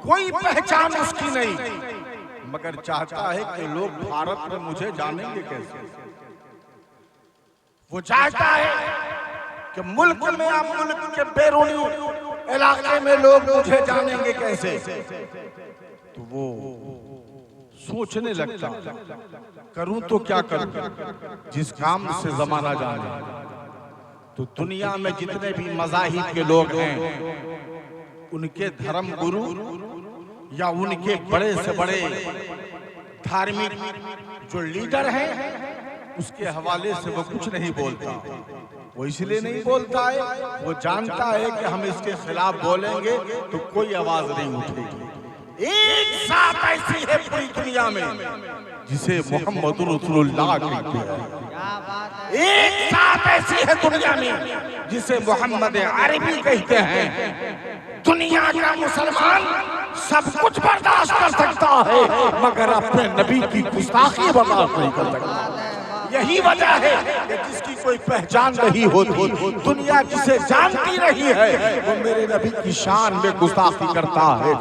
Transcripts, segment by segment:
कोई पहचान उसकी नहीं, मगर चाहता है कि लोग भारत में मुझे जानेंगे कैसे। वो चाहता है कि मुल्क में या मुल्क के बैरूनी इलाके में लोग मुझे जानेंगे कैसे। तो वो सोचने लगता, करूं तो क्या करूं, जिस काम से जमाना जाने। तो दुनिया में जितने भी मज़ाहिब के लोग हैं, उनके धर्म गुरु या उनके बड़े से बड़े धार्मिक जो लीडर हैं, उसके हवाले से वो कुछ नहीं बोलता। वो इसलिए नहीं बोलता है, वो जानता है कि हम इसके खिलाफ बोलेंगे तो कोई आवाज नहीं उठेगी। एक साथ ऐसी है पूरी दुनिया में जिसे मोहम्मद रसूलुल्लाह कहते हैं। एक साथ ऐसी है दुनिया में जिसे मोहम्मद अरबी कहते हैं। दुनिया का मुसलमान सब कुछ बर्दाश्त कर सकता है, मगर अपने नबी की गुस्ताखी बर्दाश्त नहीं कर सकता। यही वजह है कि जिसकी कोई पहचान नहीं होती, दुनिया जिसे जानती रही है, वो मेरे नबी की शान में गुस्ताखी करता है।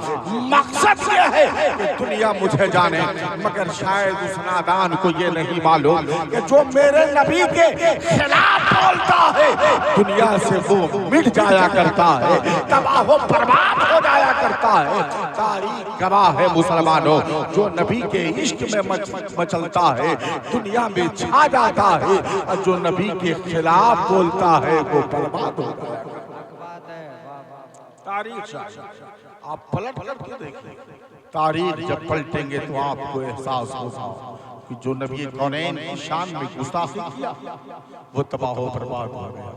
मकसद यह है कि दुनिया मुझे जाने, मगर शायद उस नादान को ये नहीं मालूम कि जो मेरे नबी के खिलाफ बोलता है, दुनिया से वो मिट जाया करता है, तबाह बर्बाद हो जाया करता है। तारीख गवाह है मुसलमानों, जो नबी के इश्क में मचलता है, दुनिया में छा जाता है, और जो नबी के खिलाफ बोलता है वो बर्बाद होता है। तारीख आप पलट के देखिए, तारीख जब पलटेंगे तो आपको एहसास होगा कि जो नबी कौनैन की शान में गुस्ताखी किया वो तबाह हो बर्बाद हो गया।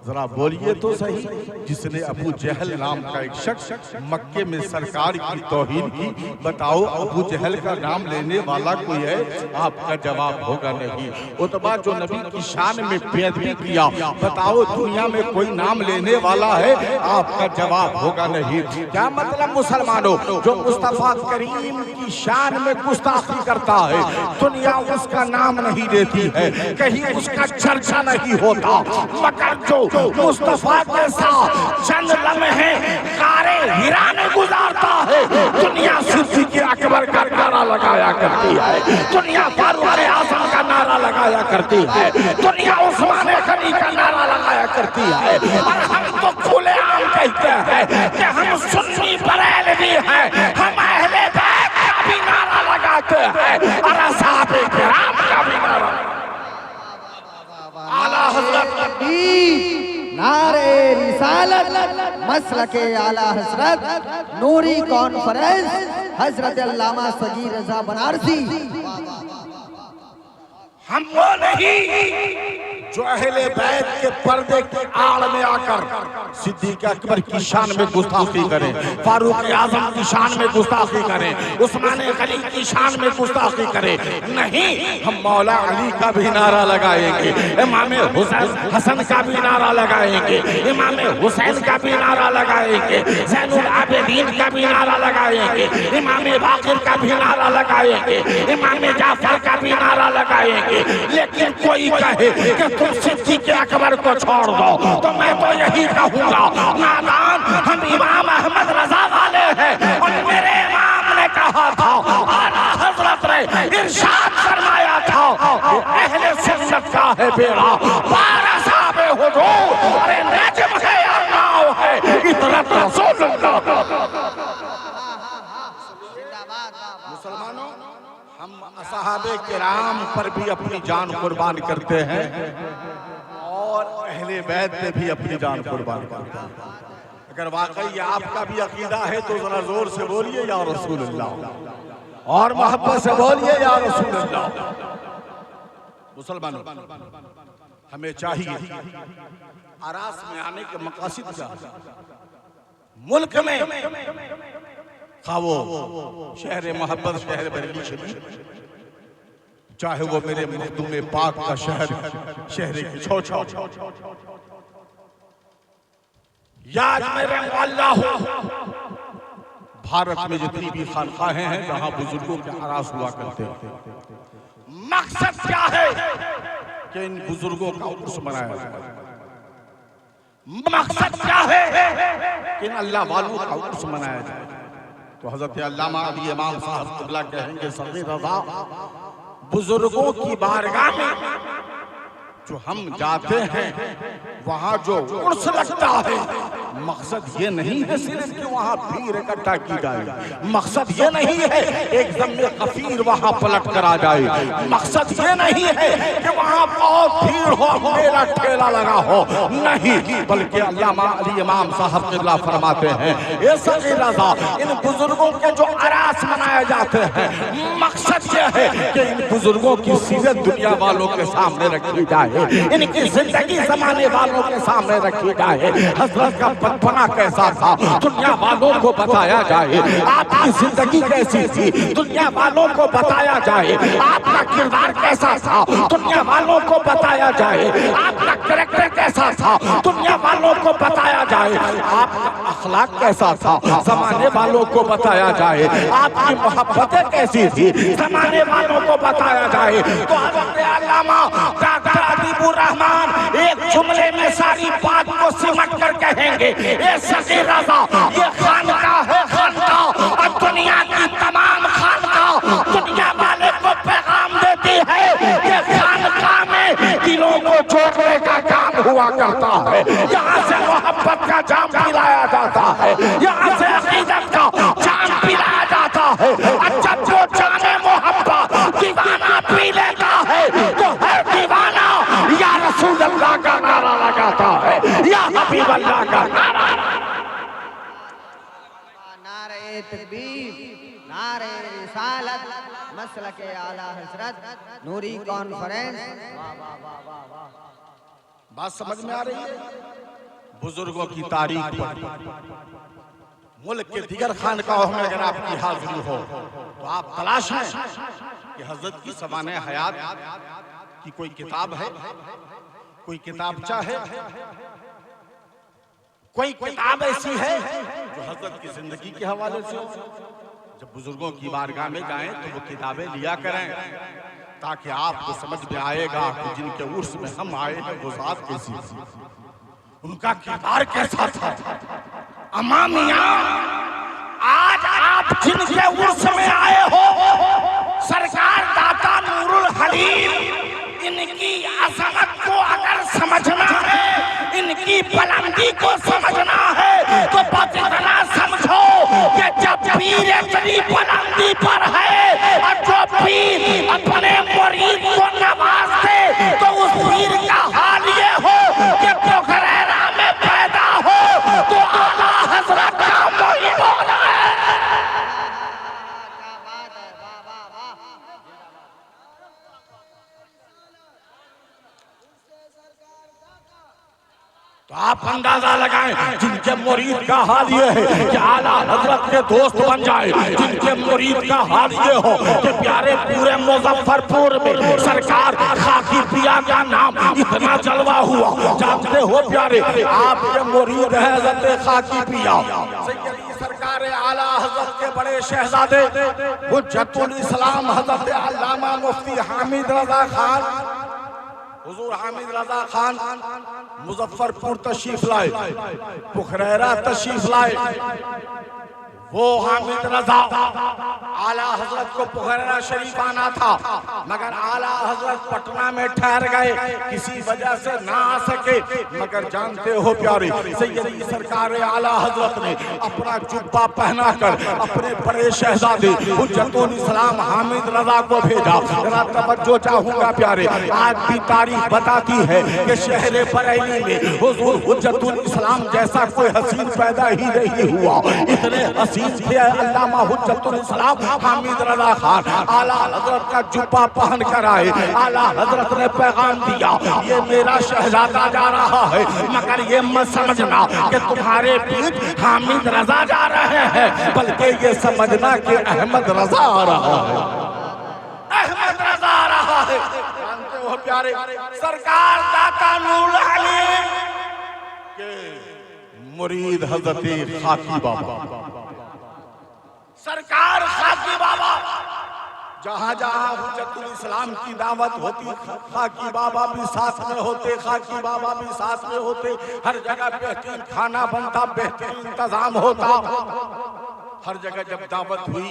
जरा बोलिए तो सही, जिसने अबू जहल नाम का एक शख्स मक्के में सरकार की तौहीन की, बताओ अबू जहल का नाम लेने वाला कोई है? आपका जवाब होगा नहीं। उतबा जो नबी की शान में बेअदबी किया, बताओ दुनिया में कोई नाम लेने वाला है? आपका जवाब होगा नहीं। क्या मतलब मुसलमानों, जो मुस्तफा करीम की शान में गुस्ताखी करता है, दुनिया उसका नाम नहीं लेती है, कहीं उसका चर्चा नहीं होता, मगर जो मुस्तफा के साथ चंद लम्हे कारे हिरा में गुजारता है, दुनिया सिद्दीक़ अकबर का नारा लगाया करती है, दुनिया फारूक आज़म का नारा लगाया करती है, दुनिया उस्मान गनी का नारा लगाया करती है। और हम तो खुलेआम कहते हैं कि हम सुन्नी बरेलवी हैं, हम अहले बैत का भी नारा लगाते हैं और असहाबे किराम का भी नारा। आला हज़रत नारे रिसालत, मसलके आला हज़रत, नूरी कॉन्फ्रेंस, हज़रत अल्लामा सगीर रज़ा बनारसी। हम वो नहीं जो अहले बैत के पर्दे की आड़ में आकर सिद्दीक़ अकबर की शान में गुस्ताखी करें, फारूक आज़म की शान में गुस्ताखी करें, उस्मान गनी की शान में गुस्ताखी करें। नहीं, हम मौला अली का भी नारा लगाएंगे, इमाम हसन का भी नारा लगाएंगे, इमाम हुसैन का भी नारा लगाएंगे, ज़ैनुल आबिदीन का भी नारा लगाएंगे, इमाम बाक़िर का भी नारा लगाएंगे, इमाम जाफ़र का भी नारा लगाएंगे। लेकिन कोई कहे कि तुम सिद्दीक़ अकबर को छोड़ दो, तो मैं तो यही कहूँगा, नादान, हम इमाम अहमद रज़ा वाले हैं। और मेरे इमाम ने कहा था, आला हज़रत ने इरशाद फरमाया था, अहले सुन्नत का है बेड़ा, बारह साहबे हुजूर, अरे नजम है या नाव है, इतरत रसूलुल्लाह। मुसलमानों, हम असहाबे किराम पर भी अपनी जान कुर्बान करते हैं और अहले बैत पे भी अपनी जान कुर्बान करते हैं। अगर वाकई आपका भी अकीदा है तो जरा जोर से बोलिए या रसूलुल्लाह, और मोहब्बत से बोलिए या रसूलुल्लाह। मुसलमानों, हमें चाहिए आरास में आने के मकासद क्या, मुल्क में खा वो शहर मोहब्बत, शहर बरेली शरीफ, चाहे वो मेरे मखदूम पाक का शहर, शहर की छौछौ, या मेरे अल्लाह हो, भारत में जितनी भी खानकाहें हैं जहां बुजुर्गों के आरास हुआ करते हैं, मकसद क्या है कि इन बुजुर्गों का उर्स मनाया जाए। मकसद क्या है कि इन अल्लाह वालों का उर्स मनाया जाए। तो हजरत अल्लामा अली इमाम साहब क़िबला कहेंगे सग़ीर रज़ा, बुजुर्गों की बारगाह में जो हम जाते हैं वहाँ जो उर्स लगता है, मकसद ये नहीं है सिर्फ कि वहाँ भीड़ इकट्ठा की जाए, मकसद ये नहीं है एक ज़म्मे कफीर वहाँ पलट कर आ जाए, मकसद ये नहीं है कि वहाँ बहुत भीड़ हो, मेरा ठेला लगा हो, नहीं, बल्कि अल्लामा अली इमाम साहब क़िबला फरमाते हैं ये सग़ीर रज़ा, इन बुजुर्गों के जो अरास मनाए जाते हैं, मकसद ये है कि इन बुजुर्गों की सीरत दुनिया वालों के सामने रखी जाए, इनकी जिंदगी जमाने वालों के सामने रखी जाए, हजरत का बचपना कैसा था दुनिया वालों को बताया जाए, आपकी जिंदगी कैसी थी दुनिया वालों को बताया जाए, आपका किरदार कैसा था दुनिया वालों को बताया जाए, आपका कैरेक्टर कैसा था दुनिया वालों को बताया जाए, आपका अखलाक कैसा था जमाने वालों को बताया जाए, आपकी मोहब्बतें कैसी थी जमाने वालों को बताया जाए। तो हज़रत अल्लामा डॉक्टर हबीबुर रहमान एक जुमले में सारी बात को सिमट कर कहेंगे, ये सग़ीर रज़ा ये खानका है, खानका, और दुनिया की तमाम खानका दुनिया वाले को पैगाम देती है, ये खानका में दिलों को जोड़ने का काम हुआ करता है, यहाँ से मोहब्बत का जाम पिलाया जाता है, यहाँ से अक़ीदत का जाम पिलाया जाता है, और जब जो जाने मोहब्बत दीवाना पी लेता है तो हर दीवाना या रसूल अल्लाह का नारा लगाता है, या हबीब अल्लाह का नारा। नारे तकबीर, नारे रिसालत, मसलके आला हज़रत, नूरी कॉन्फ्रेंस। बात समझ में आ रही है? बुजुर्गों की तारीख पर मुल्क के दिगर खानकाहों में अगर आपकी हाजिरी हो तो आप तलाश हैं कि हजरत की ज़माने हयात की कोई किताब है, कोई किताबचा है, कोई किताब ऐसी है जो हजरत की जिंदगी के हवाले से हो। जब बुजुर्गों की बारगाह में जाएं तो वो किताबें लिया करें, ताकि आपको समझ में आएगा कि जिनके उर्स में हम आए हैं वो ज़ात कैसी थी, उनका किरदार कैसा था। अम्मा मियां, आज आप जिनके उर्स में आए हो, सरकार दाता नूरुल हलीम, इनकी अज़मत को अगर समझना है, इनकी बुलंदी को समझना है, तो बस इतना समझो कि जब पीर इतनी बुलंदी पर है और जो पीर अपने मुरीद को नवाजते, तो उस पीर का हाल ये हो कि पोखरेरा में पैदा हो तो आला हज़रत का मोहिब होना है। तो आप अंदाजा लगाएं जिनके मुरीद का हाल ये है कि आला हजरत के दोस्त बन जाए, जिनके मुरीद का हाल ये हो कि प्यारे पूरे मुजफ्फरपुर में सरकार खाकी पिया का नाम इतना जलवा हुआ। जानते हो प्यारे, आपके मुरीद है हजरत खाकी पिया, सरकार आला हजरत के बड़े शहजादे हुज्जतुल इस्लाम हजरत अल्लामा मुफ्ती हामिद रजा खान, हुजूर हामिद रजा खान मुजफ्फरपुर तशरीफ लाए, पुखरेरा तशरीफ लाए। वो हामिद रजा आला हजरत को पुखरेरा शरीफ आना था, मगर आला हजरत पटना में ठहर गए, किसी वजह से ना आ सके। मगर जानते हो प्यारे, सैयदी सरकार आला हजरत ने अपना जुब्बा पहना कर अपने बड़े शहजादे हुज्जतुल इस्लाम हामिद रजा को भेजा। जरा तवज्जो चाहूंगा प्यारे, आज की तारीख बताती है कि शहर बरेली में हुजूर हुज्जतुल इस्लाम जैसा कोई हसीन पैदा ही नहीं हुआ। इतने हसीन थे अल्लामा हुज्जतुल इस्लाम हामिद रजा खान। आला हजरत का जुब्बा पहन कर आए, आला हजरत ने पैगाम दिया, ये मेरा शहजादा जा रहा है, मगर ये मत समझना कि तुम्हारे पीठ हामिद रजा जा रहे हैं, बल्कि ये समझना कि अहमद रजा आ रहा है, अहमद रजा आ रहा है। जानते हो प्यारे, सरकार दाता नूरुल हलीम के मुरीद हजरत खाकी बाबा, सरकार खाकी बाबा, जहाँ जहाँ हुज्जतुल इस्लाम की दावत होती खाकी बाबा भी साथ में होते, खाकी बाबा भी साथ में होते। हर जगह बेहतरीन खाना बनता, बेहतरीन इंतजाम होता। हर जगह जब दावत हुई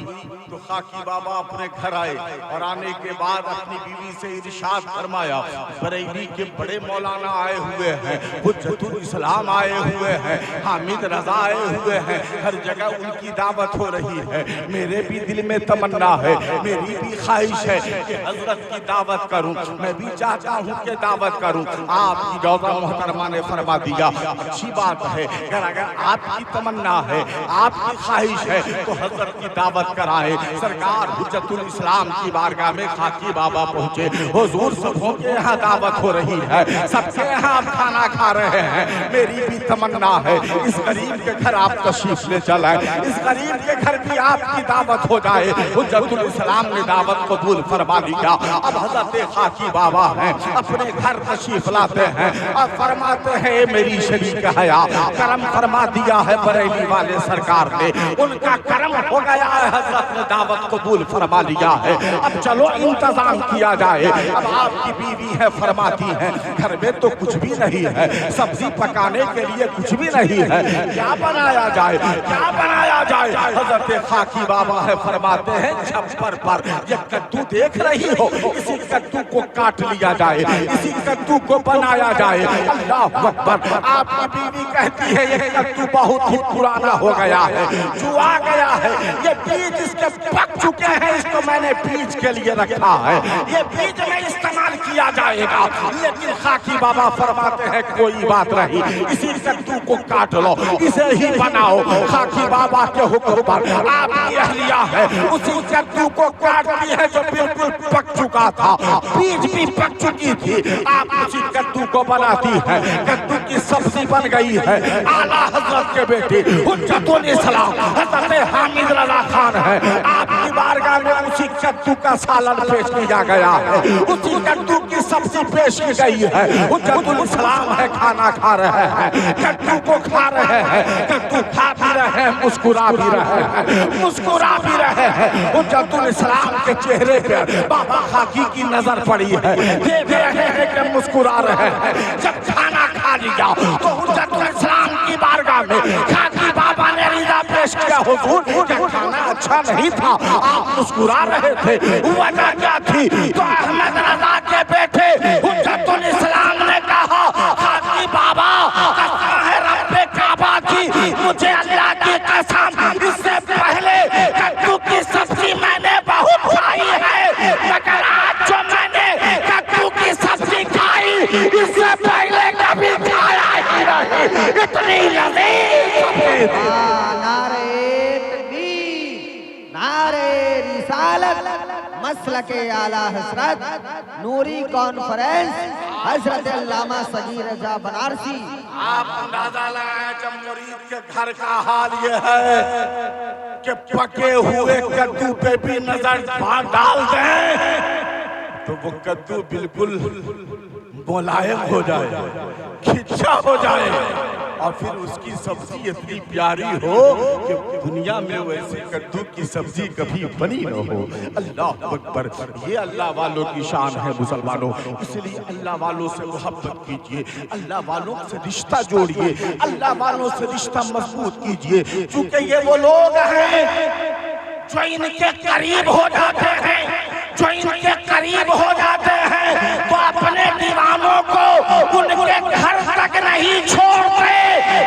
तो खाकी बाबा अपने घर आए और आने के बाद अपनी बीवी से इरशाद फरमाया, बरेली के बड़े मौलाना आए हुए हैं, हुज्जतुल इस्लाम आए हुए हैं, हामिद रजा आए हुए हैं, हर जगह उनकी दावत हो रही है। मेरे भी दिल में तमन्ना है, मेरी भी ख्वाहिश है कि हजरत की दावत करूं, मैं भी चाहता हूं कि दावत करूं। आपकी रौज़ा मोहतरमा ने फरमा दिया, अच्छी बात है, अगर आपकी तमन्ना है, आपकी ख्वाहिश है तो हजरत की दावत कराएं। सरकार हुज्जतुल इस्लाम की बारगाह में खाकी बाबा पहुंचे। हुजूर सबों के यहाँ दावत हो रही है, सबके यहाँ आप खाना खा रहे हैं, मेरी भी तमन्ना है इस गरीब के घर आप तशरीफ ले चलें, इस गरीब के घर भी आपकी दावत हो जाए। हुज्जतुल इस्लाम ने दावत कबूल फरमा लिया। अब हजरत खाकी बाबा हैं, अपने घर तशरीफ लाते हैं और फरमाते हैं, मेरी शरीक हया करम फरमा दिया है बरेली वाले सरकार ने, उनका करम हो गया है, हजरत ने दावत कबूल फरमा लिया है। अब चलो इंतजाम किया जाए। अब आपकी बीवी है, फरमाती है घर में तो कुछ भी नहीं है, सब्जी पकाने के लिए कुछ भी नहीं है, क्या बनाया जाए, क्या बनाया जाए। हजरत खाकी बाबा है, फरमाते हैं छप्पर पर ये कद्दू देख रही हो, इसी कद्दू को काट लिया जाए, इसी कद्दू को बनाया जाए। अल्लाह अकबर। आपकी बीवी कहती है ये कद्दू बहुत ही पुराना हो गया है, जुआ गया है, ये बीज इसके पक चुके हैं, इसको मैंने बीज के लिए रखा है, ये बीज में इस्तेमाल किया जाएगा। लेकिन खाकी बाबा फरमाते हैं कोई बात नहीं, इसी कद्दू को काट लो, इसे ही बनाओ। खाकी बाबा के हुक्म पर आपकी अहलिया है, उसी कद्दू को काटती है जो बिल्कुल पक चुका था, बीज भी पक चुकी थी, आप उसी कद्दू को बनाती है। कद्दू की सब्जी बन गई है। आला हजरत के बेटे हुज्जतुल इस्लाम हजरत हामिद रजा खान है, आपकी बारगाह में उसी कद्दू का सालन पेश किया गया है, उसी कद्दू की सब्जी पेश की गई है। हुज्जतुल इस्लाम है, खाना खा रहे हैं, कद्दू को खा रहे हैं, कद्दू खा भी रहे हैं, मुस्कुरा भी रहे हैं, मुस्कुरा भी रहे हैं। हुज्जतुल इस्लाम के चेहरे पर बाबा खाकी की नजर पड़ी है, देख रहे हैं कि मुस्कुरा रहे हैं। जब खाना खा लिया तो हुज्जतुल इस्लाम की बारगाह में खाकी बाबा ने रिजा पेश किया, हुजूर क्या खाना अच्छा नहीं था, आप मुस्कुरा रहे थे, वजह क्या थी? तो अहमद रजा के बेटे हुज्जतुल इस्लाम ने कहा, खाकी बाबा कसम है रब्बे काबा की, मुझे अल्लाह की कसम इससे पहले कद्दू की सब्जी मैंने बहुत खाई है, मगर आज जो मैंने कद्दू की सब्जी खाई इससे पहले कभी खाया ही नहीं, इतनी लजीज। नारे तकबीर, नारे रिसालत, मसलके आला हजरत नूरी कॉन्फ्रेंस हजरत अल्लामा सगीर रजा बनारसी। आप अंदाजा लगाया जब मुरीद के घर का हाल ये है कि पके हुए कद्दू पे भी नजर डाल दें तो वो कद्दू बिल्कुल मुलायम हो जाए, खिंचा हो जाए और फिर उसकी सब्जी इतनी प्यारी हो कि दुनिया में वैसे कद्दू की सब्जी कभी बनी न हो। अल्लाह अकबर। ये अल्लाह वालों की शान है मुसलमानों, इसलिए अल्लाह वालों से मोहब्बत कीजिए, अल्लाह वालों से रिश्ता जोड़िए, अल्लाह वालों से रिश्ता मजबूत कीजिए, क्योंकि ये वो लोग हैं जो इनके करीब हो जाते हैं, जो इनके करीब हो जाते हैं तो अपने दीवानों को उनके घर तक नहीं छोड़ते,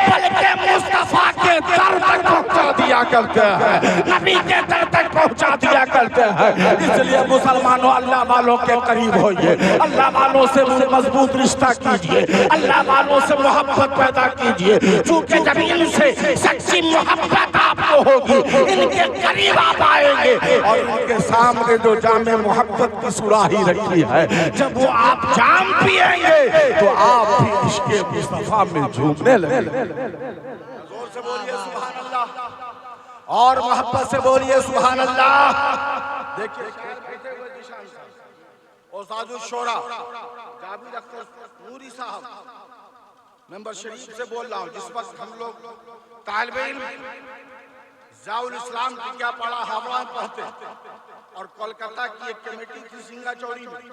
बल्कि मुस्तफा के दर तक पहुंचा दिया करते हैं, नबी के दर तक पहुंचा दिया करते हैं। इसलिए मुसलमानों अल्लाह वालों के करीब होइए, अल्लाह वालों से मजबूत रिश्ता कीजिए, अल्लाह वालों से मोहब्बत पैदा कीजिए, क्योंकि जब इनसे सच्ची मोहब्बत आपको होगी इनके करीब आप आएंगे और इनके सामने जो जामे मोहब्बत की सुराही रखी है जब वो आप जाम पिएंगे तो आप भी इश्क़े मुस्तफा में झूमने लगेंगे। जोर से बोलिए सुभान अल्लाह और मोहब्बत से बोलिए सुभान अल्लाह। देखिए उस्तादुल शोरा जावेद अख्तर नूरी साहब मेंबर शरीफ से बोल रहा हूँ, जिस वक्त हम लोग तालिबे इल्म ज़ियाउल इस्लाम की क्या पढ़ा हावड़ा पढ़ते और कोलकाता की एक कमेटी थी सिंगा चौड़ी में,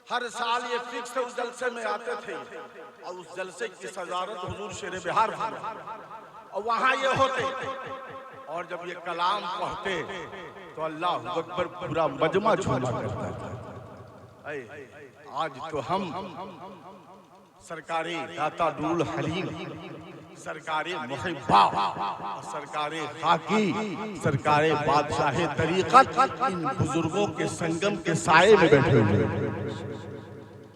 हर साल ये फिक्स उस जलसे में आते थे और उस जलसे की सजारत हुजूर शेर बिहार और वहाँ ये होते और जब ये कलाम पढ़ते तो अल्लाह अकबर पूरा मजमा झूमा करता था। आज तो हम सरकारी दाता नूरुल हलीम, सरकारी मुहिब्बा, सरकारी खाकी, सरकारी बादशाह तरीक़त इन बुजुर्गों के संगम के साये में बैठे हुए हैं,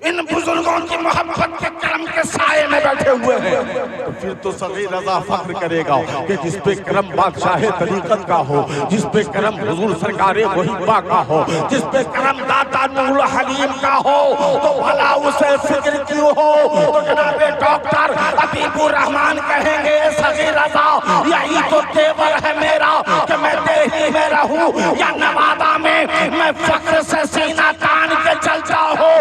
इन बुजुर्गों की मोहब्बत के करम के साये में बैठे हुए हैं। तो फिर तो सगीर रज़ा फख्र करेगा कि जिस पे करम बादशाह तरीक़त का हो, जिस पे करम हुजूर सरकारे मुहिब्बा का हो, जिस पे करम दाता नूरुल हलीम का हो, तो भला उसे फिक्र क्यों हो। तो जनाबे डॉक्टर हबीबुर रहमान कहेंगे सगीर रज़ा यही तो तेवर है मेरा कि मैं दिल्ली में रहूं या नवादा में, मैं फख्र से सीना तान के चलता हूं।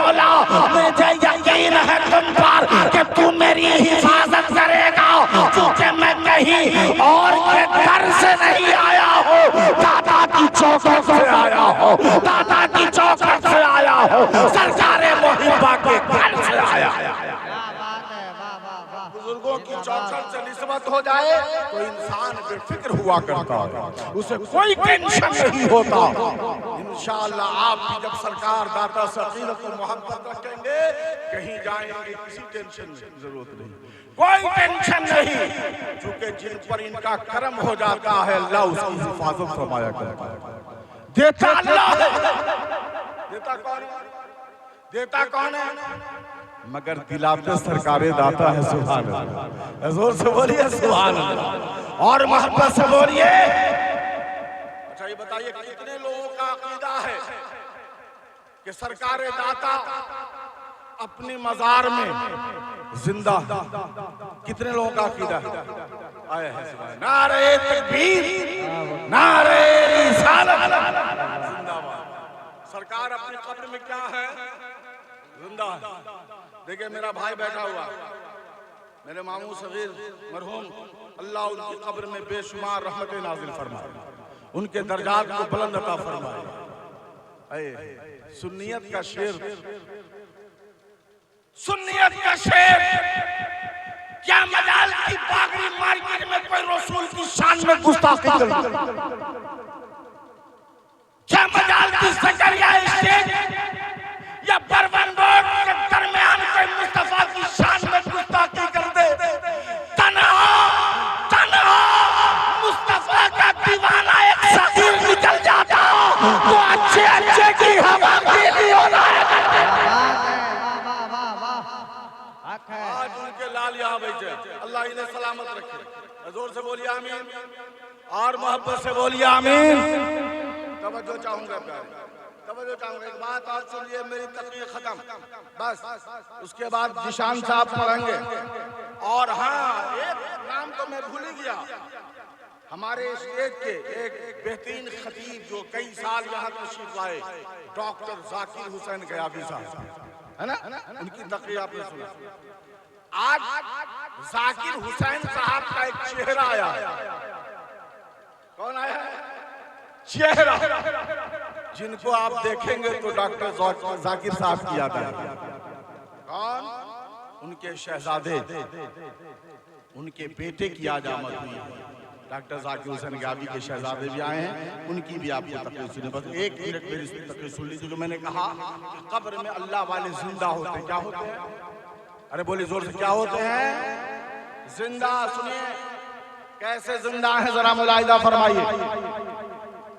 मौला मुझे यकीन है तुम पर कि तू मेरी हिफाजत करेगा, क्योंकि मैं कहीं और के दर से नहीं आया हूँ, दादा की चौखट से आया हूँ, दादा की चौखट से आया हूँ, सरकारे मुहिब्बा के घर से आया। बुजुर्गों की चौखट से निस्बत हो जाए तो इंसान बेफिक्र हुआ करता है, उसे कोई टेंशन नहीं होता। इंशाअल्लाह आप भी जब सरकार दाता सकीर को मोहब्बत रखेंगे, कहीं जाएंगे किसी टेंशन की जरूरत नहीं, कोई टेंशन नहीं, क्योंकि जिन पर इनका करम हो जाता है अल्लाह उसकी हिफाजत फरमाया करता है। देता अल्लाह है, देता कौन है? देता कौन है? मगर दिलाते सरकारे दाता है। सुभान अल्लाह, जोर से बोलिए सुभान अल्लाह, और मोहब्बत से बोलिए। अच्छा ये बताइए कितने लोगों का अकीदा है कि सरकारे दाता अपनी मजार में जिंदा? कितने लोगों का अकीदा है? आया है नारे तकबीर, नारे रिसालत, जिंदाबाद। सरकार अपनी कब्र में क्या है? जिंदा। देखिए मेरा भाई बैठा हुआ, मेरे मामू सगीर मरहूम, अल्लाह उनकी कब्र में बेशुमार रहमतें नाजिल फरमाए, उनके दर्जात को बुलंद अता फरमाए। सुन्नियत का शेर, सुन्नियत का शेर, क्या मजाल की बागरी मार्केट में कोई रसूल की शान में गुस्ताखी कर, क्या मजाल की ज़करिया स्टेज या बर्बन रोड के दरमियान कोई मुस्तफा की शान में गुस्ताखी कर दे। तन्हा तन्हा मुस्तफा का दीवाना एक सगीर निकल जाता तो अच्छे अच्छे की हवा पीली हो रहा है। आज उनके लाल यहाँ बैठे, अल्लाह इन्हें सलामत रखे। जोर से बोलिए आमीन, और मोहब्बत से बोलिए आमीन। तवज्जो चाहूंगा प्यारे, तवज्जो चाहूंगा। एक बात और सुनिए, मेरी तकरीर खत्म, बस उसके बाद जिशान साहब पढ़ेंगे। और हाँ, एक नाम तो मैं भूल ही गया, हमारे स्टेट के एक बेहतरीन खतीब जो कई साल यहाँ तशरीफ लाए, डॉक्टर जाकिर हुसैन गयाबी साहब, है ना, उनकी तकरीर आपने सुना। आज जाकिर हुसैन साहब का एक चेहरा आया। कौन आया? चेहरा जिनको आप देखेंगे तो डॉक्टर जाकिर साहब की याद आएगी। कौन? उनके शहजादे, उनके बेटे की आज आमद हुई है। डॉक्टर जाकिर हुसैन गयाबी के शहजादे भी आए हैं, उनकी भी आपको तकरीर सुनी। बस एक मिनट मेरी तकरीर सुन लीजिए। जो मैंने कहा कि कब्र में अल्लाह वाले जिंदा होते, क्या होते हैं? अरे बोलिए जोर से, क्या होते हैं? जिंदा। सुनिए कैसे जिंदा है, जरा मुलाहिजा फरमाइए।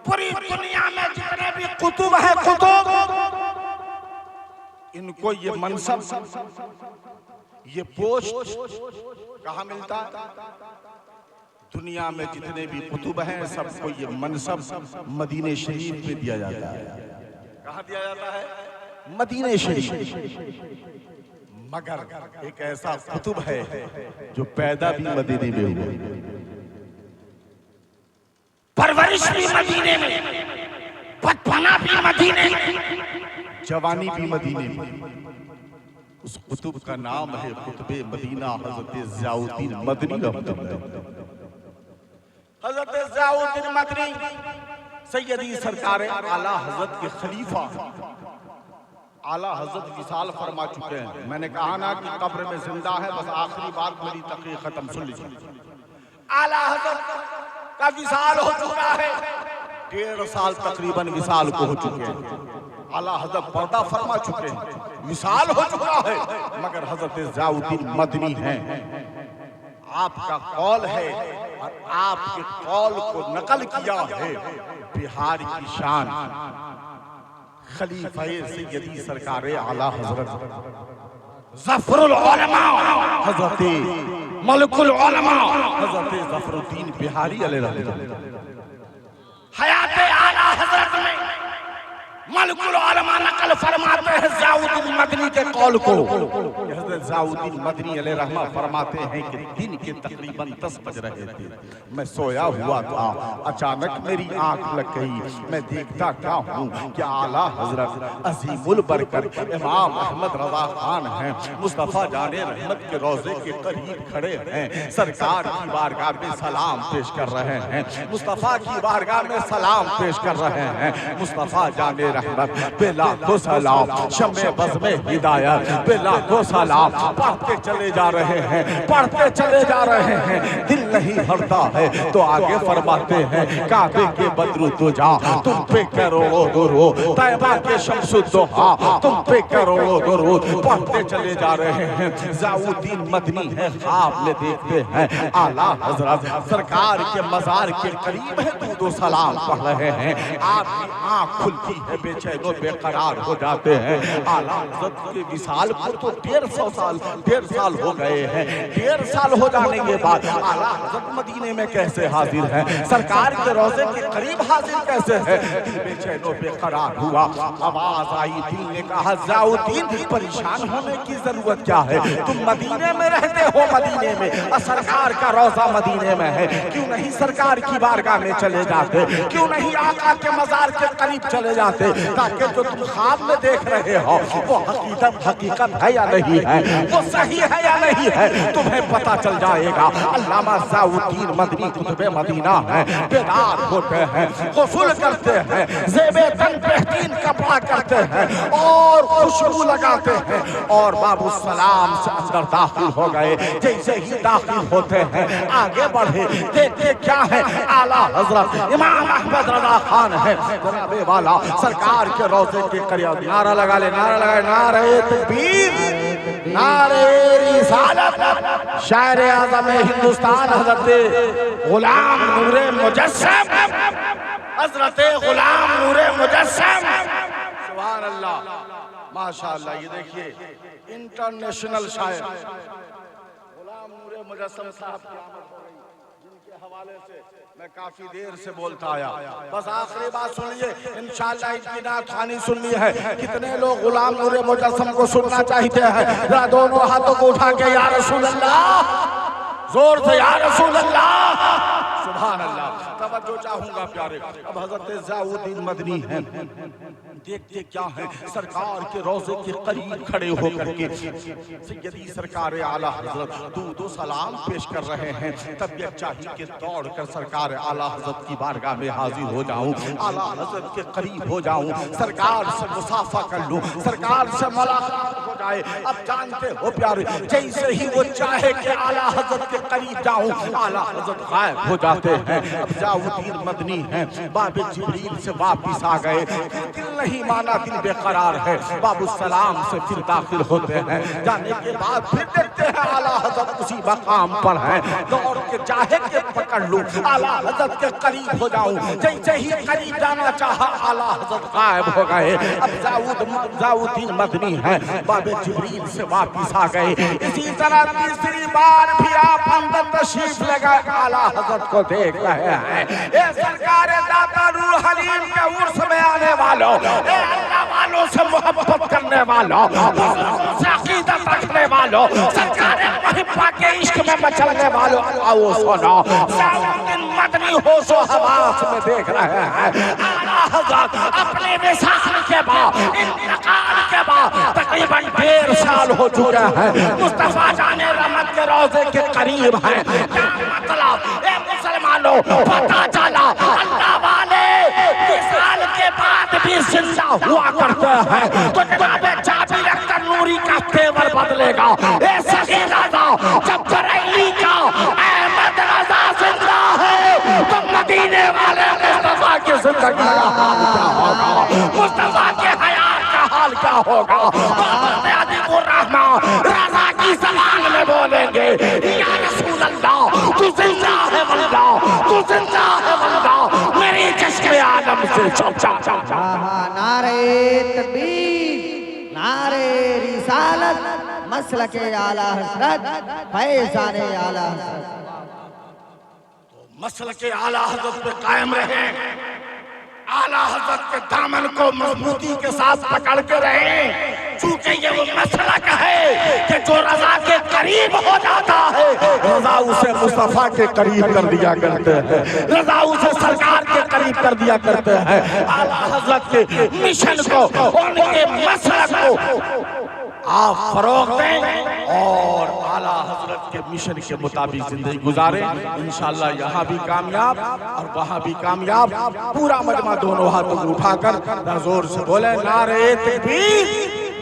पूरी दुनिया में जितने भी कुतुब है, कुतुब, इनको ये मनसब, ये पोस्ट कहाँ मिलता है? दुनिया में जितने भी कुतुब हैं सबको ये मनसब मदीने शरीफ में दिया जाता है। कहाँ दिया जाता है? मदीने शरीफ। मगर एक ऐसा कुतुब है जो पैदा भी मदीने में हुआ, परवरिश भी मदीने में, बचपना भी मदीने में, जवानी भी मदीने में। उस कुतुब का नाम है कुतुबे मदीना हजरत ज़ियाउद्दीन मदनी रहमतुल्लाह। हजरत ज़ियाउद्दीन मदनी सैयदी सरकार आला हजरत के खलीफा, आला हजरत विसाल फरमा चुके हैं। मैंने कहा ना कि कब्र में जिंदा है, बस आखिरी बात मेरी तकरीर खत्म, सुन लीजिए। आला हजरत का विसाल हो चुका है। 1.5 साल तकरीबन विसाल को हो चुके हैं। आला हजरत पर्दा फरमा चुके हैं, विसाल हो चुका है, मगर हजरत ज़ियाउद्दीन मदनी हैं। आपका कौल है और आपके कौल को नकल किया है बिहार की शान खलीफा सैयदी सरकार आला हजरत ज़फ़रुल उलमा हजरत मलकुल उलमा हजरत ज़फ़रुद्दीन बिहारी अलैहिर्रहमतुल्लाह हयात आला हजरत में मलकुल उलमा नकल फरमाते हैं ज़ियाउद्दीन मदनी के कौल को। हज़रत ज़ियाउद्दीन मदनी अलैहिर्रहमा फरमाते हैं कि दिन के तकरीबन 10 बज रहे थे, मैं सोया हुआ था, अचानक मेरी आंख लग गई। मैं देखता क्या हूँ कि आला हजरत अज़ीमुल बरकत इमाम अहमद रज़ा खान हैं, मुस्तफ़ा जाने रहमत के रोज़े के करीब खड़े हैं, सरकार की बारगाह में सलाम पेश कर रहे हैं, मुस्तफ़ा की बारगाह में सलाम पेश कर रहे हैं। मुस्तफ़ा जाने रहमत पे लाखों सलाम, शम्मे बज़ में हिदायत पे लाखों सलाम, पढ़ते चले जा रहे हैं, पढ़ते चले जा रहे हैं। दिल नहीं भरता है तो आगे फरमाते हैं काबे के बदरू तुझा तुम पे करोड़ों दुरूद, तैबा के शम्सुद्दोहा तुम पे करोड़ों दुरूद, पढ़ते चले जा रहे हैं। ज़ियाउद्दीन मदनी है, ख्वाब में देखते हैं आला हजरत सरकार के मज़ार के करीब है, दो सलाम पढ़ रहे हैं। आपकी आँख खुलती है, बेचैनो बेकरार हो जाते हैं। आला हज़रत के विसाल को तो 1.5 साल हो गए हैं। 1.5 साल हो जाने के बाद आला हज़रत मदीने में कैसे हाजिर हैं, सरकार के रोज़े के करीब हाजिर कैसे है। दिल बेचैनो बेकरार हुआ, आवाज आई, दिल ने कहा ज़ियाउद्दीन परेशान होने की जरूरत क्या है, तुम मदीने में रहते हो, मदीने में और सरकार का रोज़ा मदीने में है, क्यों नहीं सरकार की बारगाह में चले जाते, क्यों नहीं आका के मज़ार के करीब चले जाते, ताकि जो तुम ख्वाब में देख रहे हो वो हकीकत है या नहीं है, वो सही है या नहीं है, तुम्हें पता चल जाएगा। अल्लामा ज़ियाउद्दीन मदनी कुतुबे मदीना है, बेदार होते हैं, गुस्ल करते हैं, ज़ेबे तन बेहतरीन कपड़ा करते हैं और खुशबू लगाते हैं और बाबू सलाम से अंदर दाखिल हो गए। जैसे ही दाखिल होते हैं आगे बढ़े, देखते क्या है, आला हजरत इमाम अहमद रज़ा खान है, जनाबे वाला सरकार के रोज़े के करीब। नारा लगा ले, नारा लगा, नारे तकबीर, नारे रिसालत, शायर आज़म हिंदुस्तान हज़रत गुलाम नूरे मुजस्सम, हज़रत गुलाम नूरे मुजस्सम, सुभान अल्लाह, माशाअल्लाह। ये देखिए इंटरनेशनल शायर गुलाम नूरे मुजस्सम साहब की आमद हो गई, जिनके हवाले से मैं काफी देर से बोलता आया। बस आखिरी बात सुनिए, इंशाअल्लाह इनकी नात खानी सुननी है। कितने लोग गुलाम नूरे मुजस्सम को सुनना चाहते हैं, जरा दोनों हाथों को उठा के या रसूल अल्लाह, जोर से या रसूल अल्लाह, सुभान अल्लाह। तवज्जो चाहूंगा प्यारे, अब हजरत ज़ियाउद्दीन मदनी हैं, देखते क्या है, सरकार के रोज़े के करीब खड़े होकर के सैयदी सरकार आला हजरत दो सलाम पेश कर रहे हैं। तबीयत चाहिए कि दौड़ कर सरकार आला हजरत की बारगाह में हाजिर हो जाऊं, आला हजरत के करीब हो जाऊं, सरकार से मुसाफा कर लूं, सरकार से मुलाकात हो जाए। अब जानते हो प्यारे, जैसे ही वो चाहे कि आला हजरत के करीब जाऊं, आला हजरत गायब हो जाते हैं। अब ज़ियाउद्दीन मदनी हैं, बाबे जिब्रील से वापिस आ गए, दिल नहीं माना, दिल बेकरार है, बाबू सलाम से फिर दाखिल होते हैं। जाने के बाद फिर देखते हैं आला हजरत उसी मकाम पर हैं, दौड़ के चाहे के पकड़ लूं, आला हजरत के करीब हो जाऊं, जैसे ही करीब जाना चाहा आला हजरत गायब हो गए। अब ज़ियाउद्दीन मदनी हैं, बाबे जिब्रील से वापिस आ गए। इसी तरह तीसरी बार भी आप अंदर तशरीफ लगाए, आला हजरत को देख रहे हैं। ये सरकार दाता रूह हलीम के उर्स में आने वालों, अल्लाह वालों से मोहब्बत करने वालों, से अकीदत रखने वालों, सरकार महिबा के इश्क में मचलने वालों, आओ सुनो, ज़ियाउद्दीन मदनी होशो हवास में देख रहे हैं। आला हज़रत अपने विसाल के बाद, इंतकाल के बाद तकरीबन 1.5 साल हो चुके हैं, मुस्तफ़ा जाने रहमत के रोज़े के करीब हैं। क्या मतलब ए मुसलमानों, पता चला अल्लाह वाले विसाल के बाद भी जिंदा हुआ करते हैं, तो जाबे चाबी रखकर नूरी का तेवर बदलेगा। ए सही रज़ा, जब बरेली का अहमद रज़ा जिंदा है तो मदीने वाले मुस्तफा की जिंदगी का हाल क्या होगा, मुस्तफा के हयात का हाल क्या होगा। रज़ा की ज़बान में बोलेंगे या रसूल अल्लाह, तू जिंदा है बंदा, तू जिंदा है बंदा, मेरी चश्मे आलम से चौंका। नारे तकबीर, नारे रिसालत, मसलके आला हज़रत, फैज़ाने आला हज़रत। मसलके आला हज़रत पे कायम रहे, आला हज़रत के दामन को मजबूती के साथ पकड़ के रहे, चूंकि ये वो मसलक है कि जो रज़ा के करीब हो जाता है, रज़ा उसे मुस्तफा के करीब कर दिया करते हैं, रज़ा उसे सरकार के करीब कर दिया करते हैं। आला हज़रत के मिशन को, उनके मसलक को आप फरोग दें और आला हज़रत के मिशन के मुताबिक जिंदगी गुजारें। इंशाअल्लाह यहाँ भी कामयाब और वहाँ भी कामयाब। पूरा मजमा दोनों हाथों को उठाकर जोर से बोले नारे तकबीर,